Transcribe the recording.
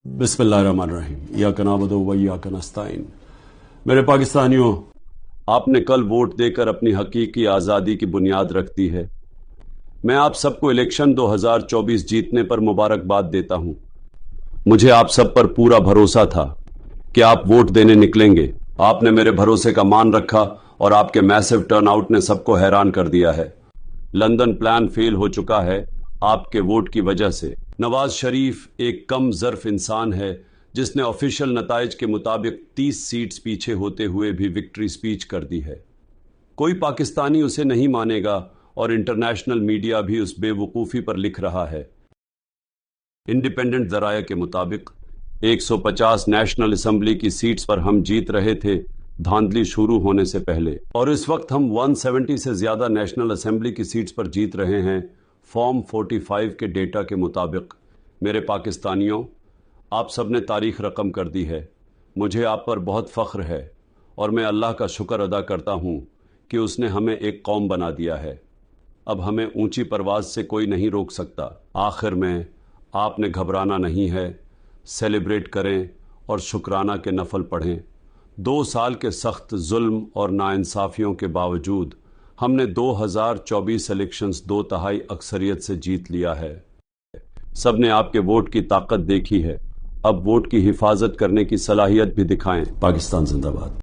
बिस्मिल्लाहिर्रहमानिर्रहीम। इय्याका नअबुदु व इय्याका नस्तईन। मेरे पाकिस्तानियों, आपने कल वोट देकर अपनी हकीकी आज़ादी की बुनियाद रख दी है। मैं आप सबको इलेक्शन 2024 जीतने पर मुबारकबाद देता हूं। मुझे आप सब पर पूरा भरोसा था कि आप वोट देने निकलेंगे। आपने मेरे भरोसे का मान रखा और आपके मैसिव टर्नआउट ने सबको हैरान कर दिया है। लंदन प्लान फेल हो चुका है आपके वोट की वजह से। नवाज शरीफ एक कम ज़र्फ इंसान है जिसने ऑफिशियल नताइज के मुताबिक 30 सीट्स पीछे होते हुए भी विक्ट्री स्पीच कर दी है। कोई पाकिस्तानी उसे नहीं मानेगा और इंटरनेशनल मीडिया भी उस बेवकूफ़ी पर लिख रहा है। इंडिपेंडेंट ज़राया के मुताबिक 150 नेशनल असेंबली की सीट्स पर हम जीत रहे थे धांधली शुरू होने से पहले, और इस वक्त हम 170 से ज्यादा नेशनल असेंबली की सीट्स पर जीत रहे हैं फॉर्म 45 के डेटा के मुताबिक। मेरे पाकिस्तानियों, आप सब ने तारीख रकम कर दी है। मुझे आप पर बहुत फख्र है और मैं अल्लाह का शुक्र अदा करता हूँ कि उसने हमें एक कौम बना दिया है। अब हमें ऊंची परवाज से कोई नहीं रोक सकता। आखिर में आपने घबराना नहीं है, सेलिब्रेट करें और शुक्राना के नफल पढ़ें। 2 साल के सख्त जुल्म और नाइंसाफियों के बावजूद हमने 2024 इलेक्शंस 2/3 अक्सरियत से जीत लिया है। सबने आपके वोट की ताकत देखी है। अब वोट की हिफाजत करने की सलाहियत भी दिखाएं। पाकिस्तान जिंदाबाद।